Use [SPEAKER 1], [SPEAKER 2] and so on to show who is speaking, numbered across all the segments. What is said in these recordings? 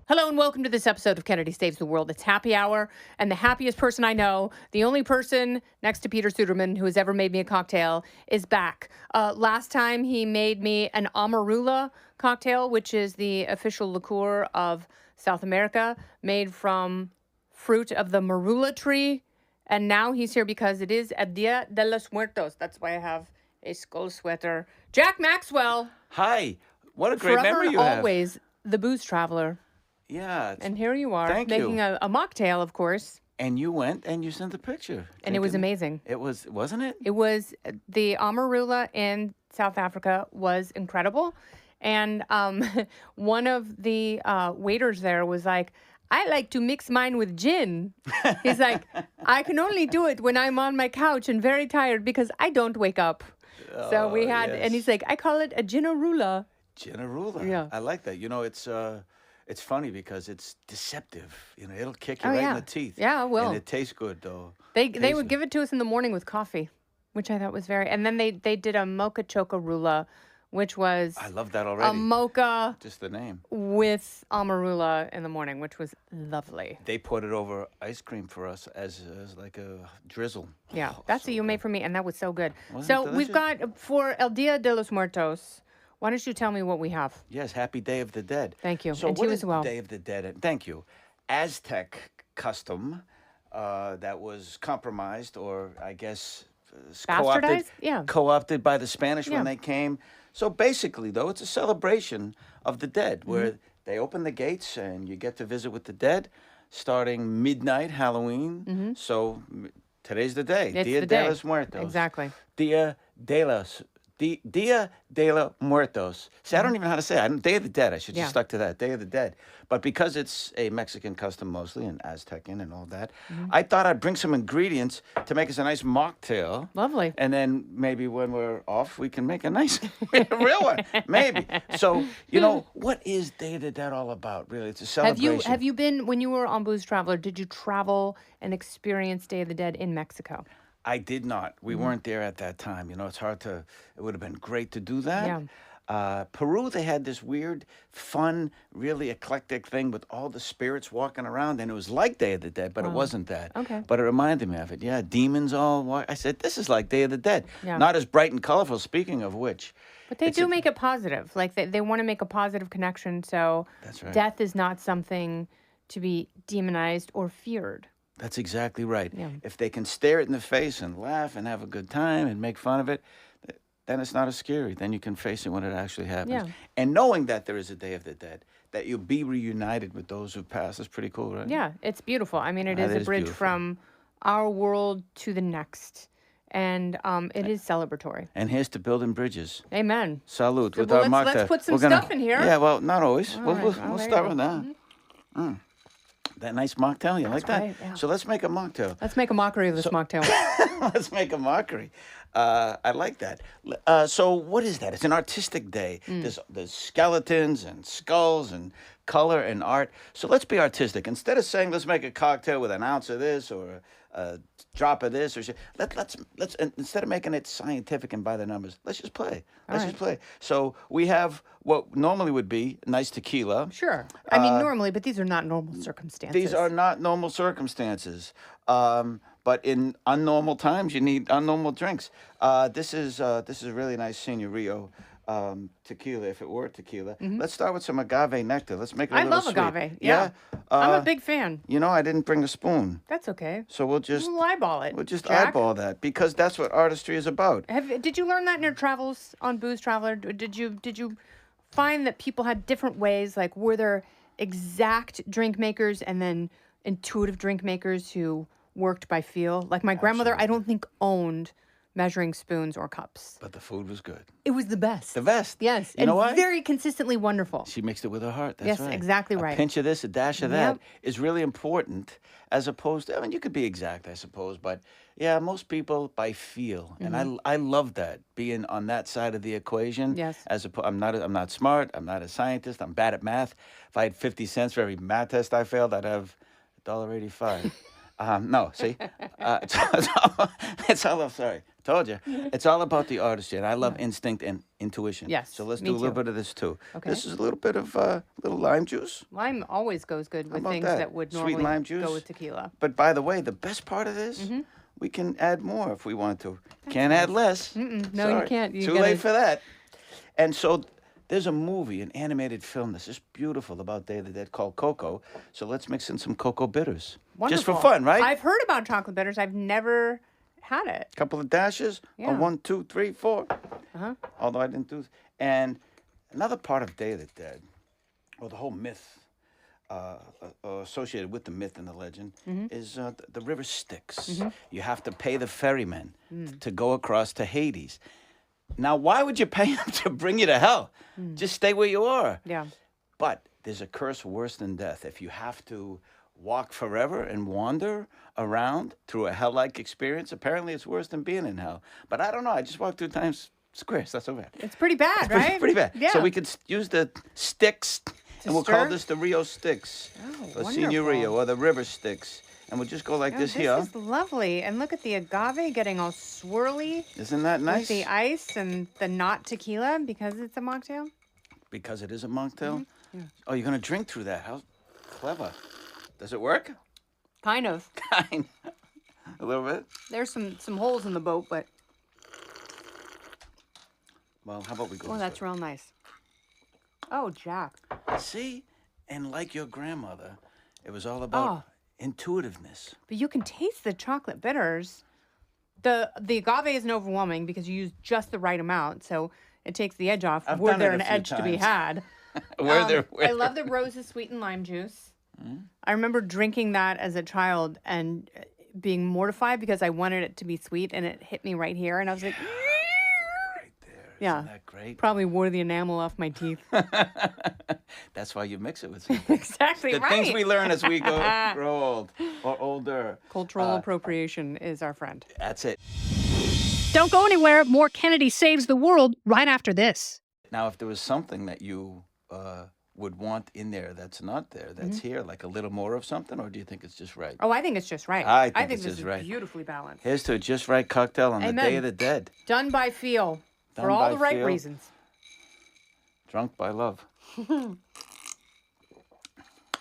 [SPEAKER 1] Hello and welcome to this episode of Kennedy Saves the World. It's happy hour, and the happiest person I know, the only person next to Peter Suderman who has ever made me a cocktail, is back. Last time he made me an amarula cocktail, which is the official liqueur of South America, made from fruit of the marula tree. And now he's here because it is a Dia de los Muertos. That's why I have a skull sweater. Jack Maxwell.
[SPEAKER 2] Hi. What a great
[SPEAKER 1] Forever
[SPEAKER 2] memory
[SPEAKER 1] and
[SPEAKER 2] you have.
[SPEAKER 1] always the booze traveler.
[SPEAKER 2] Yeah.
[SPEAKER 1] And here you are,
[SPEAKER 2] Thank
[SPEAKER 1] making
[SPEAKER 2] you.
[SPEAKER 1] a mocktail, of course.
[SPEAKER 2] And you went and you sent the picture.
[SPEAKER 1] And it was amazing.
[SPEAKER 2] It was, wasn't it?
[SPEAKER 1] It was, the amarula in South Africa was incredible. And one of the waiters there was like, I like to mix mine with gin. He's like, I can only do it when I'm on my couch and very tired because I don't wake up. So we had, and he's like, I call it a ginarula.
[SPEAKER 2] Ginarula.
[SPEAKER 1] Yeah.
[SPEAKER 2] I like that. You know, it's funny because it's deceptive. You know, it'll kick you
[SPEAKER 1] Oh,
[SPEAKER 2] right
[SPEAKER 1] yeah.
[SPEAKER 2] in the teeth.
[SPEAKER 1] Yeah, it will.
[SPEAKER 2] And it tastes good, though.
[SPEAKER 1] They would give it to us in the morning with coffee, which I thought was very, and then they did a mocha chocarula, which was
[SPEAKER 2] I love that already.
[SPEAKER 1] a mocha
[SPEAKER 2] Just the name.
[SPEAKER 1] with amarula in the morning, which was lovely.
[SPEAKER 2] They put it over ice cream for us as like a drizzle.
[SPEAKER 1] Yeah,
[SPEAKER 2] Oh,
[SPEAKER 1] that's
[SPEAKER 2] so
[SPEAKER 1] what you
[SPEAKER 2] good.
[SPEAKER 1] made for me, and that was so good.
[SPEAKER 2] Wasn't
[SPEAKER 1] So
[SPEAKER 2] it
[SPEAKER 1] we've
[SPEAKER 2] delicious?
[SPEAKER 1] got, for El Dia de los Muertos, why don't you tell me what we have?
[SPEAKER 2] Yes, Happy Day of the Dead.
[SPEAKER 1] Thank you,
[SPEAKER 2] So
[SPEAKER 1] and to
[SPEAKER 2] what
[SPEAKER 1] you
[SPEAKER 2] is
[SPEAKER 1] as well.
[SPEAKER 2] Day of the Dead? And thank you. Aztec custom that was compromised, or I guess
[SPEAKER 1] Bastardized? Yeah.
[SPEAKER 2] co-opted by the Spanish
[SPEAKER 1] Yeah.
[SPEAKER 2] when they came. So basically, though, it's a celebration of the dead,
[SPEAKER 1] Mm-hmm.
[SPEAKER 2] where they open the gates and you get to visit with the dead, starting midnight Halloween. So today's the day.
[SPEAKER 1] It's
[SPEAKER 2] Dia
[SPEAKER 1] the
[SPEAKER 2] de
[SPEAKER 1] day.
[SPEAKER 2] los Muertos.
[SPEAKER 1] Exactly.
[SPEAKER 2] Dia de los Dia de los Muertos. See, I don't even know how to say it. Day of the Dead. I should
[SPEAKER 1] Yeah.
[SPEAKER 2] just stuck to that. Day of the Dead. But because it's a Mexican custom mostly, and Aztecan and all that, I thought I'd bring some ingredients to make us a nice mocktail.
[SPEAKER 1] Lovely.
[SPEAKER 2] And then maybe when we're off, we can make a nice, real one. Maybe. So, you know, what is Day of the Dead all about? Really, it's a celebration.
[SPEAKER 1] Have you been, when you were on Booze Traveler, did you travel and experience Day of the Dead in Mexico?
[SPEAKER 2] I did not. We
[SPEAKER 1] Mm-hmm.
[SPEAKER 2] weren't there at that time. You know, it's hard to, it would have been great to do that.
[SPEAKER 1] Yeah.
[SPEAKER 2] Peru, they had this weird, fun, really eclectic thing with all the spirits walking around, and it was like Day of the Dead, but it wasn't that.
[SPEAKER 1] Okay.
[SPEAKER 2] But it reminded me of it. Yeah, demons all walk. I said, this is like Day of the Dead.
[SPEAKER 1] Yeah.
[SPEAKER 2] Not as bright and colorful, speaking of which.
[SPEAKER 1] But they
[SPEAKER 2] It's
[SPEAKER 1] do
[SPEAKER 2] a-
[SPEAKER 1] make it positive. Like they want to make a positive connection. So
[SPEAKER 2] That's right.
[SPEAKER 1] death is not something to be demonized or feared.
[SPEAKER 2] That's exactly right.
[SPEAKER 1] Yeah.
[SPEAKER 2] If they can stare it in the face and laugh and have a good time and make fun of it, then it's not as scary. Then you can face it when it actually happens.
[SPEAKER 1] Yeah.
[SPEAKER 2] And knowing that there is a Day of the Dead, that you'll be reunited with those who've passed, is pretty cool, right?
[SPEAKER 1] Yeah, it's beautiful. I mean, it
[SPEAKER 2] That
[SPEAKER 1] is a
[SPEAKER 2] is
[SPEAKER 1] bridge
[SPEAKER 2] beautiful.
[SPEAKER 1] from our world to the next. And it is celebratory.
[SPEAKER 2] And here's to building bridges.
[SPEAKER 1] Amen.
[SPEAKER 2] Salute
[SPEAKER 1] So,
[SPEAKER 2] with
[SPEAKER 1] well,
[SPEAKER 2] our
[SPEAKER 1] let's
[SPEAKER 2] mocktail.
[SPEAKER 1] put some
[SPEAKER 2] We're gonna-
[SPEAKER 1] stuff in here.
[SPEAKER 2] Yeah, well, not always.
[SPEAKER 1] All
[SPEAKER 2] We'll,
[SPEAKER 1] right.
[SPEAKER 2] we'll,
[SPEAKER 1] Oh,
[SPEAKER 2] we'll
[SPEAKER 1] there
[SPEAKER 2] start
[SPEAKER 1] you
[SPEAKER 2] with that. That nice mocktail, you like that?
[SPEAKER 1] right, yeah.
[SPEAKER 2] So let's make a mocktail.
[SPEAKER 1] Let's make a mockery of this mocktail.
[SPEAKER 2] Let's make a mockery. I like that. So what is that? It's an artistic day. There's skeletons and skulls and color and art. So let's be artistic. Instead of saying let's make a cocktail with an ounce of this or a drop of this or shit, let's instead of making it scientific and by the numbers, let's just play. Let's just play. So we have what normally would be nice tequila.
[SPEAKER 1] Sure. I mean, normally, but these are not normal circumstances.
[SPEAKER 2] These are not normal circumstances. But in unnormal times, you need unnormal drinks. This is a really nice Señorío tequila, if it were tequila. Let's start with some agave nectar. Let's make it a
[SPEAKER 1] I
[SPEAKER 2] little
[SPEAKER 1] love
[SPEAKER 2] sweet.
[SPEAKER 1] agave. Yeah. I'm a big fan.
[SPEAKER 2] You know, I didn't bring a spoon,
[SPEAKER 1] That's okay.
[SPEAKER 2] so we'll just
[SPEAKER 1] We'll eyeball it. Jack.
[SPEAKER 2] eyeball that because that's what artistry is about.
[SPEAKER 1] Did you learn that in your travels on Booze Traveler? Did you find that people had different ways? Like, were there exact drink makers and then intuitive drink makers who worked by feel? Like my grandmother, I don't think owned measuring spoons or cups.
[SPEAKER 2] But the food was good.
[SPEAKER 1] It was the best.
[SPEAKER 2] The best.
[SPEAKER 1] Yes,
[SPEAKER 2] You know why?
[SPEAKER 1] very consistently wonderful.
[SPEAKER 2] She mixed it with her heart. That's
[SPEAKER 1] Yes,
[SPEAKER 2] right.
[SPEAKER 1] exactly
[SPEAKER 2] A
[SPEAKER 1] right.
[SPEAKER 2] pinch of this, a dash of that
[SPEAKER 1] Yep.
[SPEAKER 2] is really important as opposed to, I mean, you could be exact, I suppose, but yeah, most people by feel. And I love that, being on that side of the equation.
[SPEAKER 1] Mm-hmm. Yes.
[SPEAKER 2] I'm not smart, I'm not a scientist, I'm bad at math. If I had 50 cents for every math test I failed, I'd have $1.85. No, see, it's all. Sorry, told you. It's all about the artistry, and I love instinct and intuition.
[SPEAKER 1] Yes,
[SPEAKER 2] So let's
[SPEAKER 1] me
[SPEAKER 2] do a little
[SPEAKER 1] too.
[SPEAKER 2] bit of this too.
[SPEAKER 1] Okay.
[SPEAKER 2] This is a little bit of little lime juice.
[SPEAKER 1] Lime always goes good with
[SPEAKER 2] about
[SPEAKER 1] things
[SPEAKER 2] that?
[SPEAKER 1] that would
[SPEAKER 2] Sweet
[SPEAKER 1] normally
[SPEAKER 2] lime juice?
[SPEAKER 1] go with tequila.
[SPEAKER 2] But by the way, the best part of this, we can add more if we want to. Can't add less.
[SPEAKER 1] No, you
[SPEAKER 2] Sorry.
[SPEAKER 1] can't. You
[SPEAKER 2] Too
[SPEAKER 1] gotta-
[SPEAKER 2] late for that. And so there's a movie, an animated film that's just beautiful about Day of the Dead called Cocoa. So let's mix in some cocoa bitters. Just for
[SPEAKER 1] Wonderful.
[SPEAKER 2] fun, right?
[SPEAKER 1] I've heard about chocolate bitters. I've never had it.
[SPEAKER 2] Couple of dashes.
[SPEAKER 1] Yeah.
[SPEAKER 2] On 1, 2, 3, 4.
[SPEAKER 1] Uh-huh.
[SPEAKER 2] Although I didn't do. And another part of Day of the Dead, or the whole myth associated with the myth and the legend, is the river Styx. You have to pay the ferryman to go across to Hades. Now, why would you pay him to bring you to hell? Just stay where you are.
[SPEAKER 1] Yeah.
[SPEAKER 2] But there's a curse worse than death. If you have to walk forever and wander around through a hell-like experience, apparently it's worse than being in hell. But I don't know. I just walked through Times Square. It's not so bad.
[SPEAKER 1] It's pretty bad, right?
[SPEAKER 2] Pretty bad.
[SPEAKER 1] Yeah.
[SPEAKER 2] So we could use the sticks, and we'll call
[SPEAKER 1] stir?
[SPEAKER 2] this the Rio Styx,
[SPEAKER 1] Oh,
[SPEAKER 2] or Señor Rio,
[SPEAKER 1] wonderful.
[SPEAKER 2] or the River Styx. And we'll just go like
[SPEAKER 1] Oh,
[SPEAKER 2] this
[SPEAKER 1] this
[SPEAKER 2] here.
[SPEAKER 1] is lovely. And look at the agave getting all swirly
[SPEAKER 2] Isn't that
[SPEAKER 1] with
[SPEAKER 2] nice?
[SPEAKER 1] the ice and the not tequila because it's a mocktail.
[SPEAKER 2] Because it is a mocktail.
[SPEAKER 1] Yeah.
[SPEAKER 2] Oh, you're gonna drink through that? How clever! Does it work?
[SPEAKER 1] Kind of.
[SPEAKER 2] Kind. A little bit.
[SPEAKER 1] There's some holes in the boat, but
[SPEAKER 2] Well, how about we go?
[SPEAKER 1] oh,
[SPEAKER 2] this
[SPEAKER 1] that's
[SPEAKER 2] way?
[SPEAKER 1] real nice. Oh, Jack.
[SPEAKER 2] See, and like your grandmother, it was all about intuitiveness.
[SPEAKER 1] But you can taste the chocolate bitters. The agave isn't overwhelming because you use just the right amount, so it takes the edge off.
[SPEAKER 2] I've
[SPEAKER 1] Were
[SPEAKER 2] done
[SPEAKER 1] there
[SPEAKER 2] it
[SPEAKER 1] an
[SPEAKER 2] a few
[SPEAKER 1] edge to be
[SPEAKER 2] times.
[SPEAKER 1] had? I love the roses sweetened lime juice. I remember drinking that as a child and being mortified because I wanted it to be sweet, and it hit me right here, and I was like,
[SPEAKER 2] right there.
[SPEAKER 1] Yeah.
[SPEAKER 2] Isn't that great?
[SPEAKER 1] probably wore the enamel off my teeth.
[SPEAKER 2] That's why you mix it with something.
[SPEAKER 1] Exactly
[SPEAKER 2] The
[SPEAKER 1] right.
[SPEAKER 2] things we learn as we grow old or older.
[SPEAKER 1] Cultural appropriation is our friend.
[SPEAKER 2] That's it.
[SPEAKER 3] Don't go anywhere. More Kennedy Saves the World right after this.
[SPEAKER 2] Now, if there was something that you would want in there that's not there, that's here, like a little more of something, or do you think it's just right?
[SPEAKER 1] Oh, I think it's just right.
[SPEAKER 2] I think
[SPEAKER 1] this
[SPEAKER 2] it's just
[SPEAKER 1] is
[SPEAKER 2] right.
[SPEAKER 1] beautifully balanced.
[SPEAKER 2] Here's to a just right cocktail on the
[SPEAKER 1] Amen.
[SPEAKER 2] Day of the Dead.
[SPEAKER 1] Done by feel
[SPEAKER 2] Done
[SPEAKER 1] for all
[SPEAKER 2] by
[SPEAKER 1] the right
[SPEAKER 2] feel.
[SPEAKER 1] reasons.
[SPEAKER 2] Drunk by love.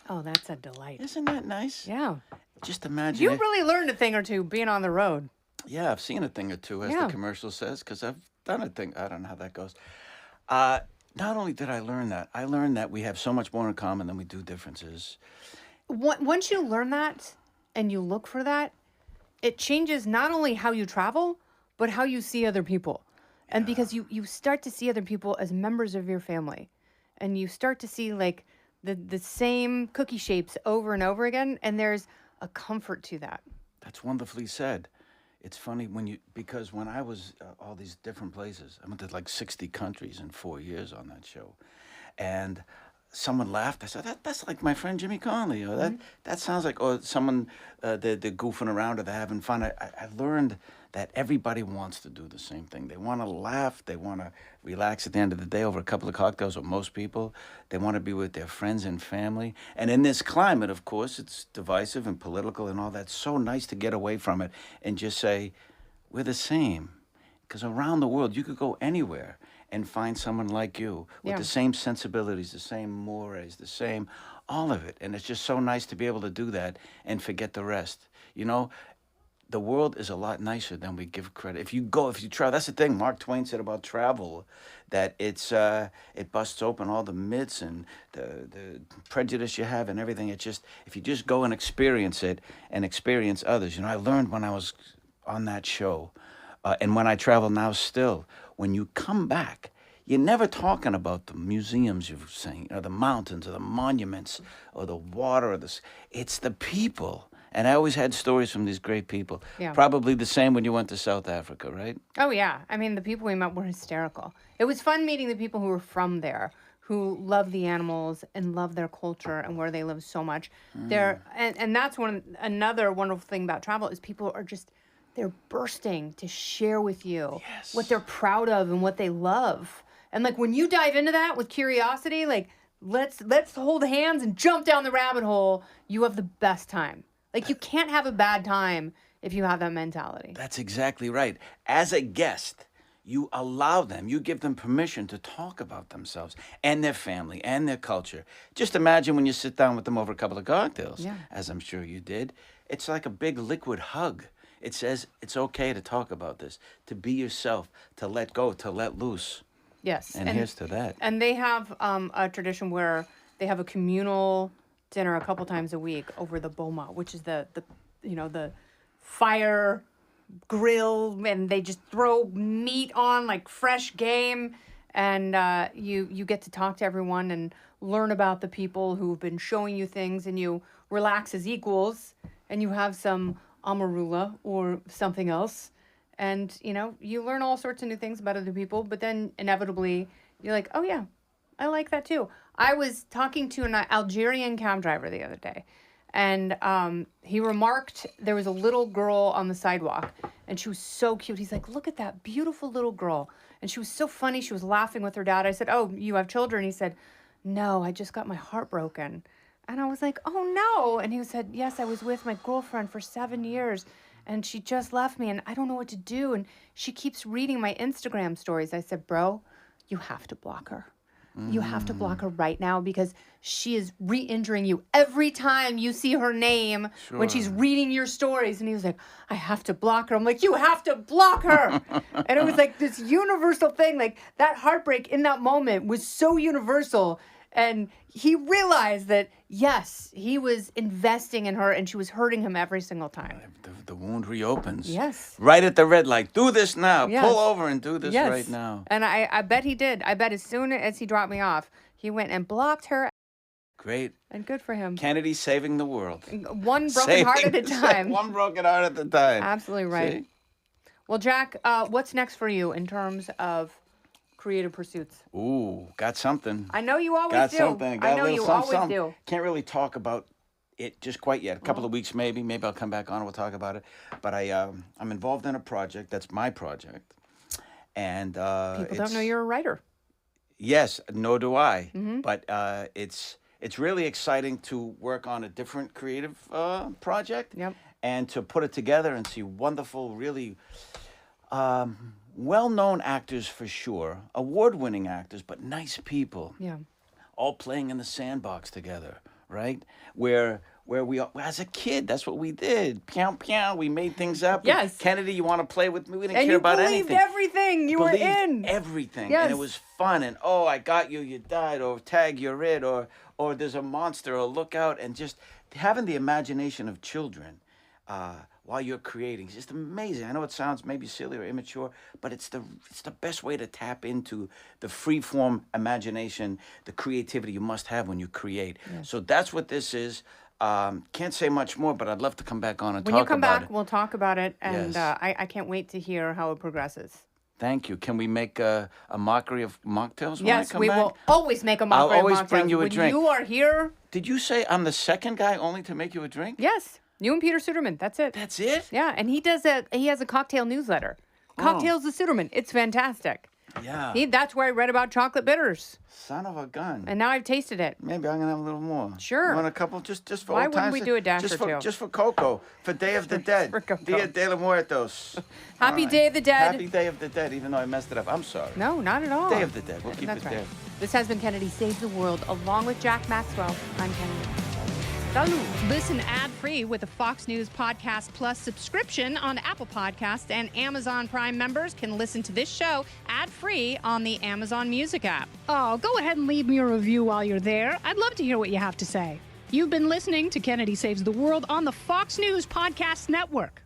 [SPEAKER 1] Oh, that's a delight.
[SPEAKER 2] Isn't that nice?
[SPEAKER 1] Yeah.
[SPEAKER 2] Just imagine
[SPEAKER 1] You
[SPEAKER 2] it.
[SPEAKER 1] really learned a thing or two being on the road.
[SPEAKER 2] Yeah, I've seen a thing or two, as
[SPEAKER 1] Yeah.
[SPEAKER 2] the commercial says, because I've done a thing. I don't know how that goes. Not only did I learn that, I learned that we have so much more in common than we do differences.
[SPEAKER 1] Once you learn that and you look for that, it changes not only how you travel, but how you see other people. And because you start to see other people as members of your family. And you start to see like the same cookie shapes over and over again. And there's a comfort to that.
[SPEAKER 2] That's wonderfully said. It's funny because when I was all these different places, I went to like 60 countries in 4 years on that show. And someone laughed. I said, that's like my friend Jimmy Conley. Or that sounds like, or someone, they're goofing around or they're having fun. I learned that everybody wants to do the same thing. They want to laugh. They want to relax at the end of the day over a couple of cocktails, or most people. They want to be with their friends and family. And in this climate, of course, it's divisive and political and all that. It's so nice to get away from it and just say, we're the same. Because around the world, you could go anywhere and find someone like you with
[SPEAKER 1] Yeah.
[SPEAKER 2] the same sensibilities, the same mores, the same, all of it. And it's just so nice to be able to do that and forget the rest. You know, the world is a lot nicer than we give credit. If you travel, that's the thing Mark Twain said about travel, that it busts open all the myths and the prejudice you have and everything. It's just, if you just go and experience it and experience others. You know, I learned when I was on that show, and when I travel now still, when you come back, you're never talking about the museums you've seen, or the mountains, or the monuments, or the water, or it's the people. And I always had stories from these great people.
[SPEAKER 1] Yeah.
[SPEAKER 2] Probably the same when you went to South Africa, right?
[SPEAKER 1] Oh, yeah. I mean, the people we met were hysterical. It was fun meeting the people who were from there, who love the animals and love their culture and where they live so much. And that's another wonderful thing about travel is people are just, they're bursting to share with you what they're proud of and what they love. And like when you dive into that with curiosity, like let's hold hands and jump down the rabbit hole, you have the best time. Like, you can't have a bad time if you have that mentality.
[SPEAKER 2] That's exactly right. As a guest, you allow them, you give them permission to talk about themselves and their family and their culture. Just imagine when you sit down with them over a couple of cocktails,
[SPEAKER 1] Yeah.
[SPEAKER 2] as I'm sure you did. It's like a big liquid hug. It says it's okay to talk about this, to be yourself, to let go, to let loose.
[SPEAKER 1] Yes.
[SPEAKER 2] And here's to that.
[SPEAKER 1] And they have a tradition where they have a communal dinner a couple times a week over the boma, which is the fire grill, and they just throw meat on like fresh game, and you get to talk to everyone and learn about the people who've been showing you things, and you relax as equals, and you have some amarula or something else, and you learn all sorts of new things about other people, but then inevitably you're like, oh yeah, I like that too. I was talking to an Algerian cab driver the other day, and he remarked there was a little girl on the sidewalk, and she was so cute. He's like, look at that beautiful little girl. And she was so funny. She was laughing with her dad. I said, oh, you have children? He said, no, I just got my heart broken. And I was like, oh, no. And he said, yes, I was with my girlfriend for 7 years, and she just left me, and I don't know what to do. And she keeps reading my Instagram stories. I said, bro, you have to block her. You have to block her right now, because she is re-injuring you every time you see her name when she's reading your stories. And he was like, I have to block her. I'm like, you have to block her. And it was like this universal thing. Like, that heartbreak in that moment was so universal. And he realized that, yes, he was investing in her, and she was hurting him every single time.
[SPEAKER 2] The wound reopens.
[SPEAKER 1] Yes.
[SPEAKER 2] Right at the red light. Do this now.
[SPEAKER 1] Yes.
[SPEAKER 2] Pull over and do this
[SPEAKER 1] Yes.
[SPEAKER 2] right now.
[SPEAKER 1] And I bet he did. I bet as soon as he dropped me off, he went and blocked her.
[SPEAKER 2] Great.
[SPEAKER 1] And good for him.
[SPEAKER 2] Kennedy saving the world.
[SPEAKER 1] One broken heart at a time.
[SPEAKER 2] One broken heart at a time.
[SPEAKER 1] Absolutely right.
[SPEAKER 2] See?
[SPEAKER 1] Well, Jack, what's next for you in terms of creative pursuits?
[SPEAKER 2] Ooh, got something.
[SPEAKER 1] I know you always
[SPEAKER 2] Got
[SPEAKER 1] do.
[SPEAKER 2] something. Got
[SPEAKER 1] I
[SPEAKER 2] a
[SPEAKER 1] know
[SPEAKER 2] little
[SPEAKER 1] you
[SPEAKER 2] something,
[SPEAKER 1] always
[SPEAKER 2] something.
[SPEAKER 1] do.
[SPEAKER 2] Can't really talk about it just quite yet. A couple of weeks maybe. Maybe I'll come back on and we'll talk about it. But I'm involved in a project. That's my project. And
[SPEAKER 1] People don't know you're a writer.
[SPEAKER 2] Yes, nor do I.
[SPEAKER 1] Mm-hmm.
[SPEAKER 2] But it's really exciting to work on a different creative project.
[SPEAKER 1] Yep.
[SPEAKER 2] And to put it together and see wonderful, really well-known actors for sure, award-winning actors, but nice people.
[SPEAKER 1] Yeah.
[SPEAKER 2] All playing in the sandbox together, right? Where we, as a kid, that's what we did. Pew, pew, we made things up.
[SPEAKER 1] Yes.
[SPEAKER 2] Kennedy, you want to play with me? We didn't
[SPEAKER 1] And
[SPEAKER 2] care
[SPEAKER 1] you
[SPEAKER 2] about
[SPEAKER 1] believed
[SPEAKER 2] anything.
[SPEAKER 1] everything. You were
[SPEAKER 2] Believed
[SPEAKER 1] in.
[SPEAKER 2] everything.
[SPEAKER 1] Yes.
[SPEAKER 2] And it was fun. And, oh, I got you, you died, or tag, you're it, or there's a monster, or look out. And just having the imagination of children while you're creating is just amazing. I know it sounds maybe silly or immature, but it's the best way to tap into the free-form imagination, the creativity you must have when you create. Yes. So that's what this is. Can't say much more, but I'd love to come back on and talk about it.
[SPEAKER 1] When you come back, we'll talk about it, and
[SPEAKER 2] Yes.
[SPEAKER 1] I can't wait to hear how it progresses.
[SPEAKER 2] Thank you. Can we make a mockery of mocktails when I
[SPEAKER 1] Yes,
[SPEAKER 2] come
[SPEAKER 1] we
[SPEAKER 2] back?
[SPEAKER 1] will always make a mockery
[SPEAKER 2] I'll always
[SPEAKER 1] of
[SPEAKER 2] bring
[SPEAKER 1] mocktails.
[SPEAKER 2] you a
[SPEAKER 1] when
[SPEAKER 2] drink.
[SPEAKER 1] you are here,
[SPEAKER 2] Did you say I'm the second guy only to make you a drink?
[SPEAKER 1] yes, you and Peter Suderman. That's it.
[SPEAKER 2] That's it?
[SPEAKER 1] Yeah, and he has a cocktail newsletter. Cocktails with Suderman. It's fantastic.
[SPEAKER 2] Yeah.
[SPEAKER 1] That's where I read about chocolate bitters,
[SPEAKER 2] Son of a gun.
[SPEAKER 1] and now I've tasted it.
[SPEAKER 2] Maybe I'm gonna have a little more.
[SPEAKER 1] Sure.
[SPEAKER 2] You want a couple just for
[SPEAKER 1] Why
[SPEAKER 2] old
[SPEAKER 1] wouldn't
[SPEAKER 2] times?
[SPEAKER 1] we do a dash
[SPEAKER 2] just
[SPEAKER 1] or
[SPEAKER 2] for,
[SPEAKER 1] two?
[SPEAKER 2] Just for Coco, for Day of the Dead.
[SPEAKER 1] for Coco.
[SPEAKER 2] Dia de los Muertos.
[SPEAKER 1] Happy
[SPEAKER 2] All right.
[SPEAKER 1] Day of the Dead.
[SPEAKER 2] Happy Day of the Dead, even though I messed it up. I'm sorry.
[SPEAKER 1] No, not at all.
[SPEAKER 2] Day of the Dead. We'll keep
[SPEAKER 1] That's
[SPEAKER 2] it
[SPEAKER 1] right.
[SPEAKER 2] there.
[SPEAKER 1] This has been Kennedy Saves the World, along with Jack Maxwell. I'm Kennedy. Salud.
[SPEAKER 3] Listen ad-free with the Fox News Podcast Plus subscription on Apple Podcasts, and Amazon Prime members can listen to this show ad-free on the Amazon Music app. Oh, go ahead and leave me a review while you're there. I'd love to hear what you have to say. You've been listening to Kennedy Saves the World on the Fox News Podcast Network.